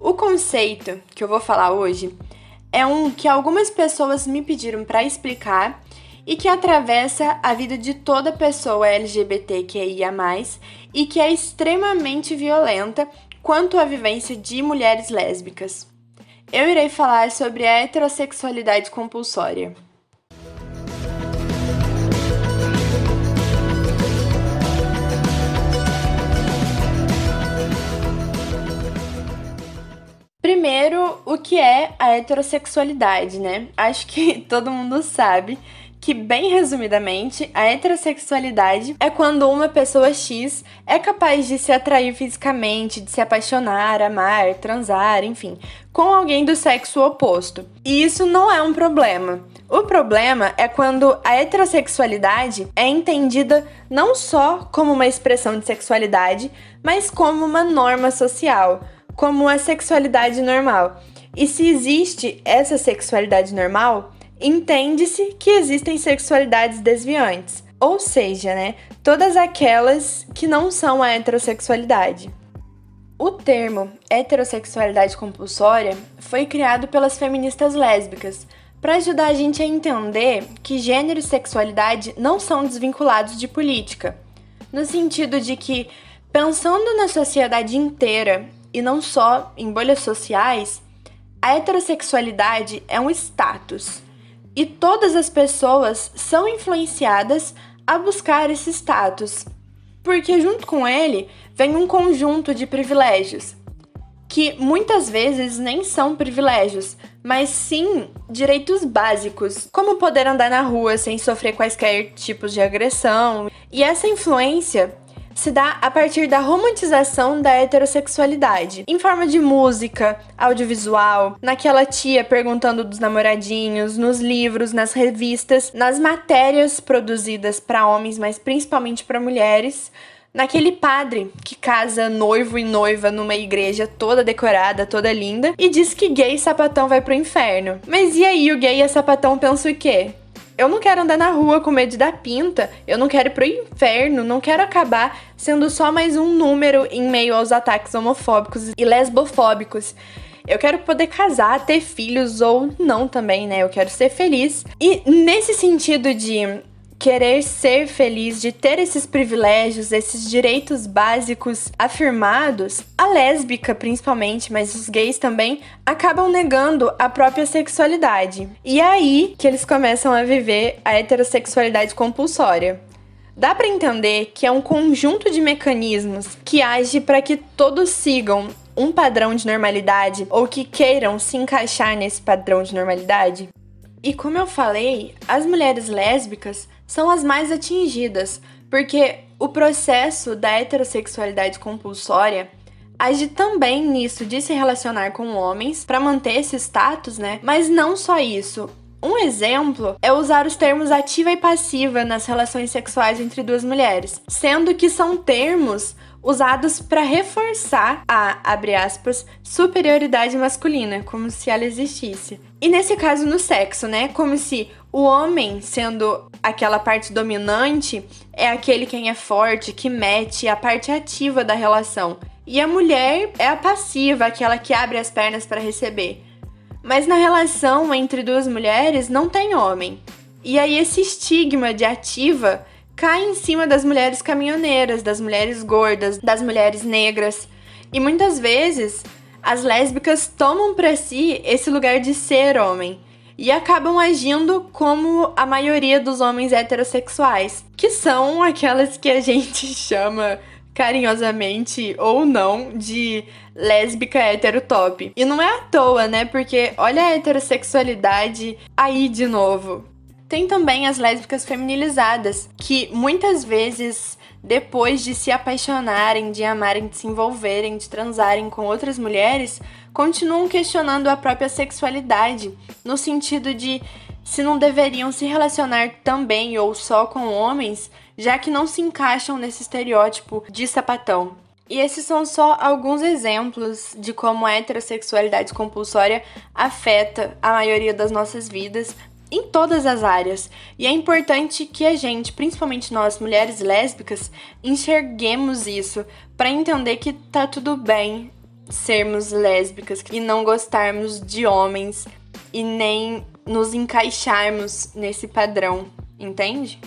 O conceito que eu vou falar hoje é um que algumas pessoas me pediram para explicar e que atravessa a vida de toda pessoa LGBTQIA+, e que é extremamente violenta quanto à vivência de mulheres lésbicas. Eu irei falar sobre a heterossexualidade compulsória. Primeiro, o que é a heterossexualidade, né? Acho que todo mundo sabe que, bem resumidamente, a heterossexualidade é quando uma pessoa X é capaz de se atrair fisicamente, de se apaixonar, amar, transar, enfim, com alguém do sexo oposto. E isso não é um problema. O problema é quando a heterossexualidade é entendida não só como uma expressão de sexualidade, mas como uma norma social, como a sexualidade normal. E se existe essa sexualidade normal, entende-se que existem sexualidades desviantes, ou seja, todas aquelas que não são a heterossexualidade. O termo heterossexualidade compulsória foi criado pelas feministas lésbicas para ajudar a gente a entender que gênero e sexualidade não são desvinculados de política, no sentido de que, pensando na sociedade inteira e não só em bolhas sociais, a heterossexualidade é um status. E todas as pessoas são influenciadas a buscar esse status, porque junto com ele vem um conjunto de privilégios, que muitas vezes nem são privilégios, mas sim direitos básicos, como poder andar na rua sem sofrer quaisquer tipos de agressão. E essa influência se dá a partir da romantização da heterossexualidade, em forma de música, audiovisual, naquela tia perguntando dos namoradinhos, nos livros, nas revistas, nas matérias produzidas para homens, mas principalmente para mulheres, naquele padre que casa noivo e noiva numa igreja toda decorada, toda linda, e diz que gay e sapatão vai pro inferno. Mas e aí, o gay e a sapatão pensam o quê? Eu não quero andar na rua com medo de dar pinta, eu não quero ir pro inferno, não quero acabar sendo só mais um número em meio aos ataques homofóbicos e lesbofóbicos. Eu quero poder casar, ter filhos ou não também, Eu quero ser feliz. E nesse sentido de querer ser feliz, de ter esses privilégios, esses direitos básicos afirmados, a lésbica principalmente, mas os gays também, acabam negando a própria sexualidade. E é aí que eles começam a viver a heterossexualidade compulsória. Dá para entender que é um conjunto de mecanismos que age para que todos sigam um padrão de normalidade ou que queiram se encaixar nesse padrão de normalidade? E como eu falei, as mulheres lésbicas são as mais atingidas, porque o processo da heterossexualidade compulsória age também nisso de se relacionar com homens para manter esse status, Mas não só isso. Um exemplo é usar os termos ativa e passiva nas relações sexuais entre duas mulheres, sendo que são termos usados para reforçar a, abre aspas, superioridade masculina, como se ela existisse. E nesse caso no sexo, como se o homem, sendo aquela parte dominante, é aquele quem é forte, que mete, a parte ativa da relação. E a mulher é a passiva, aquela que abre as pernas para receber. Mas na relação entre duas mulheres não tem homem. E aí esse estigma de ativa cai em cima das mulheres caminhoneiras, das mulheres gordas, das mulheres negras. E muitas vezes as lésbicas tomam para si esse lugar de ser homem e acabam agindo como a maioria dos homens heterossexuais, que são aquelas que a gente chama carinhosamente ou não de lésbica heterotop. E não é à toa, porque olha a heterossexualidade aí de novo. Tem também as lésbicas feminilizadas, que muitas vezes, depois de se apaixonarem, de amarem, de se envolverem, de transarem com outras mulheres, continuam questionando a própria sexualidade, no sentido de se não deveriam se relacionar também ou só com homens, já que não se encaixam nesse estereótipo de sapatão. E esses são só alguns exemplos de como a heterossexualidade compulsória afeta a maioria das nossas vidas, em todas as áreas. E é importante que a gente, principalmente nós, mulheres lésbicas, enxerguemos isso para entender que tá tudo bem sermos lésbicas e não gostarmos de homens e nem nos encaixarmos nesse padrão, entende?